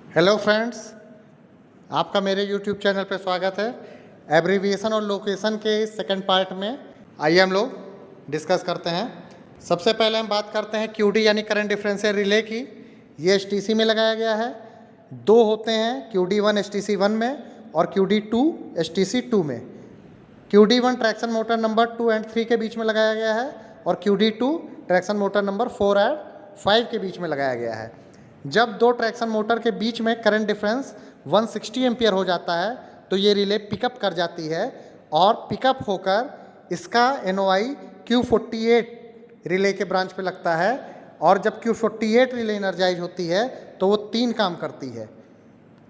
Hello friends, आपका मेरे YouTube channel पे स्वागत है। एब्रीविएशन और लोकेशन के सेकंड पार्ट में आइए हम लोग डिस्कस करते हैं। सबसे पहले हम बात करते हैं क्यूडी यानी करंट डिफरेंशियल रिले की। ये एचटीसी में लगाया गया है। दो होते हैं, QD1 HTC1 में और QD2 HTC2 में। QD1 ट्रैक्शन मोटर नंबर 2 और 3 के बीच में लगाया गया है और QD2 ट्रैक्शन मोटर नंबर 4 और 5 के बीच में लगाया गया है। जब दो ट्रैक्शन मोटर के बीच में करंट डिफरेंस 160 एम्पियर हो जाता है तो ये रिले पिकअप कर जाती है और पिकअप होकर इसका NOI Q48 रिले के ब्रांच पे लगता है। और जब Q48 रिले एनर्जाइज होती है तो वो तीन काम करती है।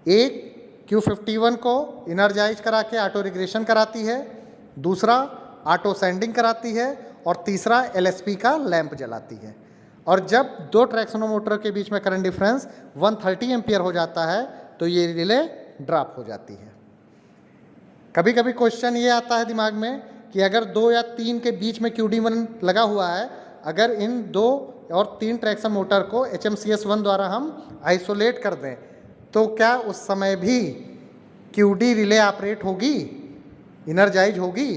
एक, Q51 को एनर्जाइज करा के ऑटो रिग्रेशन कराती है, दूसरा ऑटो सेंडिंग कराती है और तीसरा LSP का लैंप जलाती है। और जब दो ट्रैक्शन मोटर के बीच में करंट डिफरेंस 130 एम्पियर हो जाता है तो ये रिले ड्रॉप हो जाती है। कभी कभी क्वेश्चन ये आता है दिमाग में कि अगर 2 या 3 के बीच में QD1 लगा हुआ है, अगर इन 2 और 3 ट्रैक्शन मोटर को HMCS1 द्वारा हम आइसोलेट कर दें तो क्या उस समय भी QD रिले ऑपरेट होगी, इनर्जाइज होगी?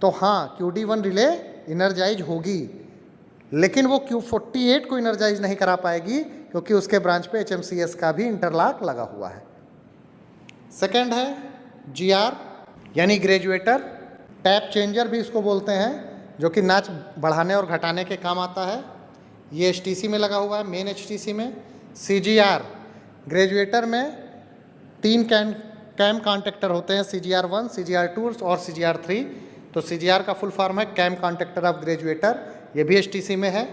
तो हाँ, QD1 रिले इनर्जाइज होगी, लेकिन वो Q48 को इनर्जाइज नहीं करा पाएगी क्योंकि उसके ब्रांच पे HMCS का भी इंटरलॉक लगा हुआ है। सेकंड है GR यानी ग्रेजुएटर, टैप चेंजर भी इसको बोलते हैं, जो कि नाच बढ़ाने और घटाने के काम आता है। ये HTC में लगा हुआ है, मेन HTC में। CGR ग्रेजुएटर में 3 कैम कॉन्टेक्टर होते हैं, CGR1, CGR2 और CGR3। तो CGR का फुल फॉर्म है कैम कॉन्टेक्टर ऑफ ग्रेजुएटर, ये भी HTC में है।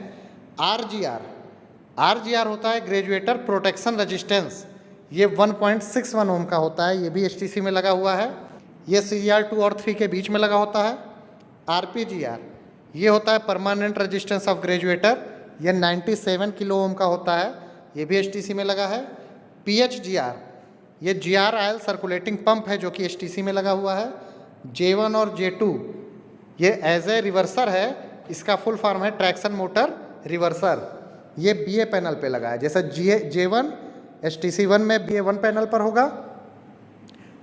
RGR होता है ग्रेजुएटर प्रोटेक्शन रेजिस्टेंस, ये 1.61 ओम का होता है, ये भी HTC में लगा हुआ है। ये CGR2 और 3 के बीच में लगा होता है। RPGR ये होता है परमानेंट रेजिस्टेंस ऑफ ग्रेजुएटर, ये 97 किलो ओम का होता है, ये भी HTC में लगा है। PHGR ये GR आयल सर्कुलेटिंग पंप है जो कि HTC में लगा हुआ है। J1 और J2 ये एज ए रिवर्सर है, इसका फुल फॉर्म है ट्रैक्शन मोटर रिवर्सर, ये BA पैनल पे लगा है। जैसे J1 HTC1 में BA1 पैनल पर होगा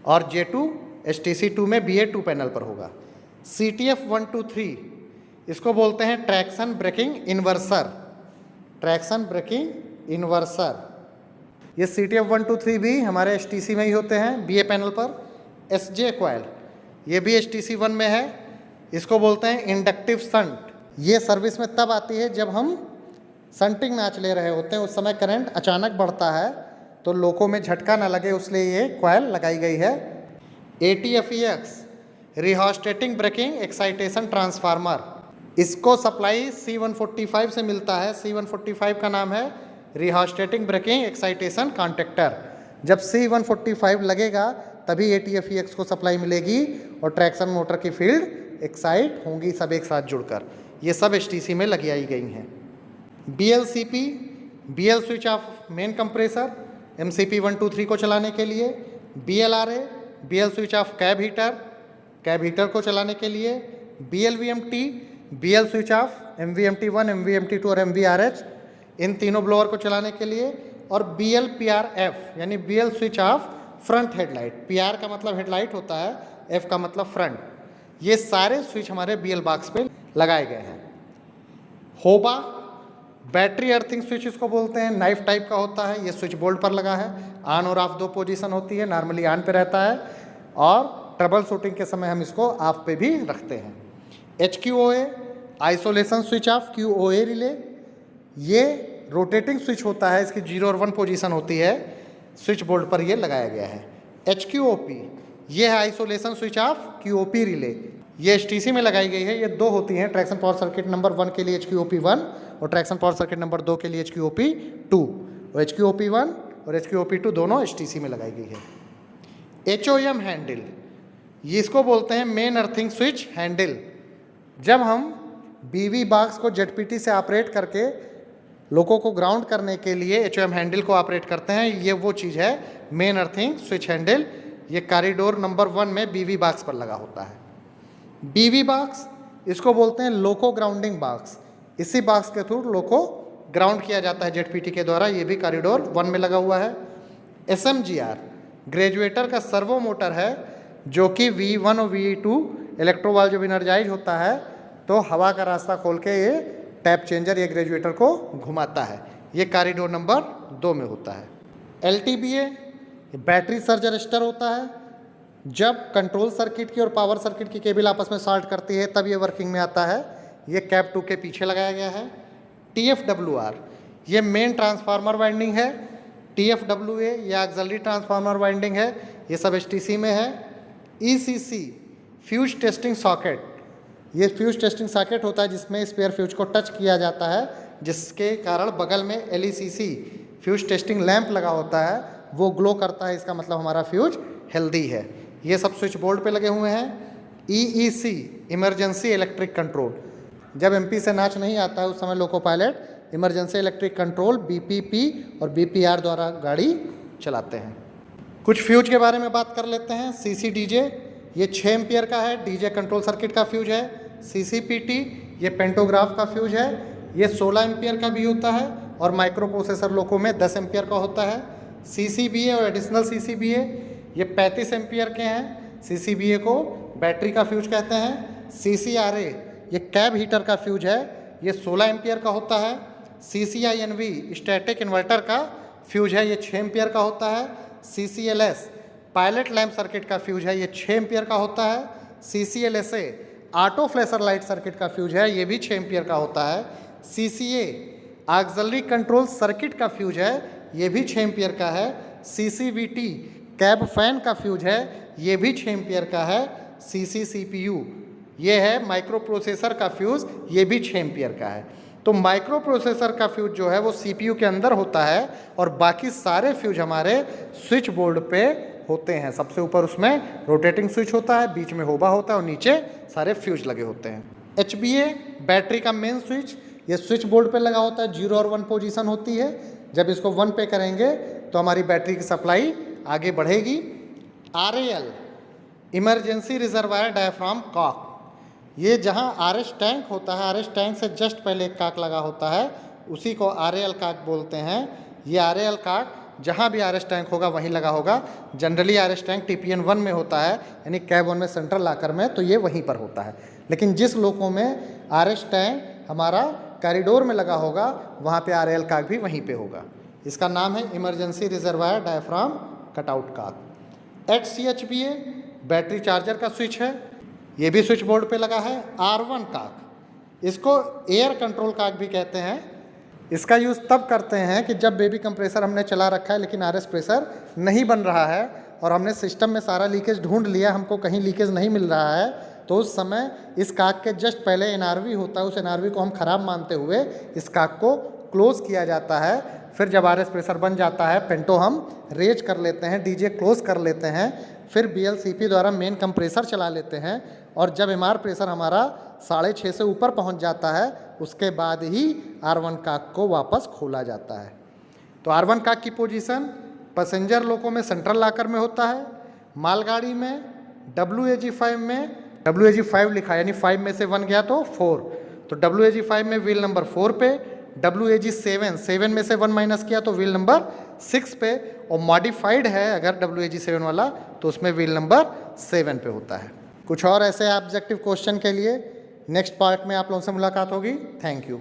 और J2 HTC2 में BA2 पैनल पर होगा। CTF 123 इसको बोलते हैं ट्रैक्शन ब्रेकिंग इन्वर्सर, ट्रैक्शन ब्रेकिंग इन्वर्सर। ये CTF 123 भी हमारे HTC में ही होते हैं BA पैनल पर। SJ कॉइल ये भी HTC1 में है, इसको बोलते हैं इंडक्टिव संट। ये सर्विस में तब आती है जब हम संटिंग मैच ले रहे होते हैं, उस समय करंट अचानक बढ़ता है तो लोको में झटका ना लगे, उसलिए ये कॉइल लगाई गई है। ATFEX रिहास्टेटिंग ब्रेकिंग एक्साइटेशन ट्रांसफार्मर, इसको सप्लाई C145 से मिलता है। C145 का नाम है रिहास्टेटिंग ब्रेकिंग एक्साइटेशन कॉन्टेक्टर। जब C145 लगेगा तभी ATFEX को सप्लाई मिलेगी और ट्रैक्शन मोटर की फील्ड एक्साइट होंगी, सब एक साथ जुड़कर। ये सब HTC में लगी आई गई हैं। BLCP BL switch off main compressor MCP 123 को चलाने के लिए। BLRA BL switch off cab heater को चलाने के लिए। BLVMT BL switch off MVMT1 MVMT2 और MVRH इन तीनों ब्लोअर को चलाने के लिए। और BLPRF यानी BL switch off front headlight, PR का मतलब हेडलाइट होता है, F का मतलब फ्रंट। ये सारे स्विच हमारे BL बॉक्स पे लगाए गए हैं। होबा बैटरी अर्थिंग स्विच इसको बोलते हैं, नाइफ टाइप का होता है, ये स्विच बोर्ड पर लगा है। ऑन और ऑफ 2 पोजीशन होती है, नॉर्मली ऑन पे रहता है और ट्रबल शूटिंग के समय हम इसको ऑफ पे भी रखते हैं। HQOA isolation switch off QOA relay, ये रोटेटिंग स्विच होता है, इसकी 0 और 1 पोजीशन होती है, स्विच बोर्ड पर ये लगाया गया है। HQOP ये है isolation switch off QOP relay, ये HTC में लगाई गई है। ये 2 होती हैं, ट्रैक्शन पावर सर्किट नंबर 1 के लिए HQOP1 और ट्रैक्शन पावर सर्किट नंबर 2 के लिए HQOP2। और HQOP1 और HQOP2 दोनों HTC में लगाई गई है। HOM हैंडल ये इसको बोलते हैं मेन अर्थिंग स्विच हैंडल। जब हम BV बॉक्स को ZPT से ऑपरेट करके लोगों को ग्राउंड करने के लिए HOM हैंडल को ऑपरेट करते हैं, ये वो चीज़ है मेन अर्थिंग स्विच हैंडल। ये कॉरिडोर नंबर 1 में BV बॉक्स पर लगा होता है। BV बॉक्स इसको बोलते हैं लोको ग्राउंडिंग बॉक्स, इसी बॉक्स के थ्रू लोको ग्राउंड किया जाता है ZPT के द्वारा, ये भी कॉरिडोर 1 में लगा हुआ है। SMGR ग्रेजुएटर का सर्वो मोटर है जो कि V1 और V2 इलेक्ट्रोवाल जब इनर्जाइज होता है तो हवा का रास्ता खोल के ये टैप चेंजर ये ग्रेजुएटर को घुमाता है। ये कॉरिडोर नंबर 2 में होता है। LTBA बैटरी सर्ज रजिस्टर होता है। जब कंट्रोल सर्किट की और पावर सर्किट की केबल आपस में शॉर्ट करती है तब ये वर्किंग में आता है। ये कैप 2 के पीछे लगाया गया है। TFWR ये मेन ट्रांसफार्मर वाइंडिंग है। TFWA ये ऑक्सिलरी ट्रांसफार्मर वाइंडिंग है। ये सब HTC में है। ECC फ्यूज टेस्टिंग सॉकेट ये फ्यूज टेस्टिंग सॉकेट होता है जिसमें स्पेयर फ्यूज को टच किया जाता है, जिसके कारण बगल में LECC फ्यूज टेस्टिंग लैंप लगा होता है, वो ग्लो करता है। इसका मतलब हमारा फ्यूज हेल्दी है। ये सब स्विच बोर्ड पे लगे हुए हैं। EEC इमरजेंसी इलेक्ट्रिक कंट्रोल जब MP से नाच नहीं आता है उस समय loco pilot emergency electric control BPP और BPR द्वारा गाड़ी चलाते हैं। कुछ फ्यूज के बारे में बात कर लेते हैं। CCDJ ये 6 एम्पियर का है, DJ कंट्रोल सर्किट का फ्यूज है। CCPT ये पेंटोग्राफ का फ्यूज है, ये 16 एम्पियर का भी होता है और माइक्रो प्रोसेसर लोको में 10 एम्पियर का होता है। CCBA और एडिशनल CCBA ये 35 एम्पियर के हैं। CCBA को बैटरी का फ्यूज कहते हैं। CCRA ये कैब हीटर का फ्यूज है, ये 16 एम्पियर का होता है। CCINV स्टैटिक इन्वर्टर का फ्यूज है, ये 6 एम्पियर का होता है। CCLS पायलट लैंप सर्किट का फ्यूज है, ये 6 एम्पियर का होता है। CCLSA auto flasher light circuit का फ्यूज है, ये भी 6 एम्पियर का होता है। CCA ऑक्सिलरी कंट्रोल सर्किट का फ्यूज है, ये भी 6 एम्पियर का है। CCVT कैब फैन का फ्यूज है, ये भी 6 एम्पियर का है। CCCPU ये है माइक्रो प्रोसेसर का फ्यूज, ये भी 6 एम्पियर का है। तो माइक्रो प्रोसेसर का फ्यूज जो है वो CPU के अंदर होता है और बाकी सारे फ्यूज हमारे स्विच बोर्ड पे होते हैं। सबसे ऊपर उसमें रोटेटिंग स्विच होता है, बीच में होबा होता है और नीचे सारे फ्यूज लगे होते हैं। HBA बैटरी का मेन स्विच ये स्विच बोर्ड पे लगा होता है। 0 और 1 पोजीशन होती है। जब इसको 1 पे करेंगे तो हमारी बैटरी की सप्लाई आगे बढ़ेगी। RAL emergency reservoir diaphragm cock ये जहाँ RS टैंक होता है, RS टैंक से जस्ट पहले एक काक लगा होता है, उसी को RAL काक बोलते हैं। ये RAL काक जहाँ भी RS टैंक होगा वहीं लगा होगा। जनरली RS टैंक TPN 1 में होता है, यानी कैब 1 में सेंट्रल लाकर में, तो ये वहीं पर होता है। लेकिन जिस लोको में RS टैंक हमारा कॉरिडोर में लगा होगा वहाँ पे RAL काक भी वहीं पे होगा। इसका नाम है इमरजेंसी रिजर्वायर डायफ्राम कटआउट काक। HCHBA बैटरी चार्जर का स्विच है, ये भी स्विच बोर्ड पे लगा है। R1 काक इसको एयर कंट्रोल काक भी कहते हैं। इसका यूज़ तब करते हैं कि जब बेबी कंप्रेसर हमने चला रखा है लेकिन RS प्रेशर नहीं बन रहा है और हमने सिस्टम में सारा लीकेज ढूंढ लिया, हमको कहीं लीकेज नहीं मिल रहा है, तो उस समय इस काक के जस्ट पहले NRV होता है, उस NRV को हम ख़राब मानते हुए इस काक को क्लोज़ किया जाता है। फिर जब RS प्रेशर बन जाता है पेंटो हम रेज कर लेते हैं, DJ क्लोज़ कर लेते हैं, फिर BLCP द्वारा मेन कंप्रेसर चला लेते हैं और जब MR प्रेशर हमारा 6.5 से ऊपर पहुंच जाता है उसके बाद ही R1 काक को वापस खोला जाता है। तो R1 काक की पोजीशन पैसेंजर लोको में सेंट्रल लॉकर में होता है, मालगाड़ी में WAG5 में WAG5 लिखा यानी 5 में से 1 गया तो 4, तो WAG5 में व्हील नंबर 4 पे, WAG7 7 में से 1 माइनस किया तो व्हील नंबर 6 पे, और मॉडिफाइड है अगर WAG7 वाला तो उसमें व्हील नंबर 7 पे होता है। कुछ और ऐसे ऑब्जेक्टिव क्वेश्चन के लिए नेक्स्ट पार्ट में आप लोगों से मुलाकात होगी। Thank you.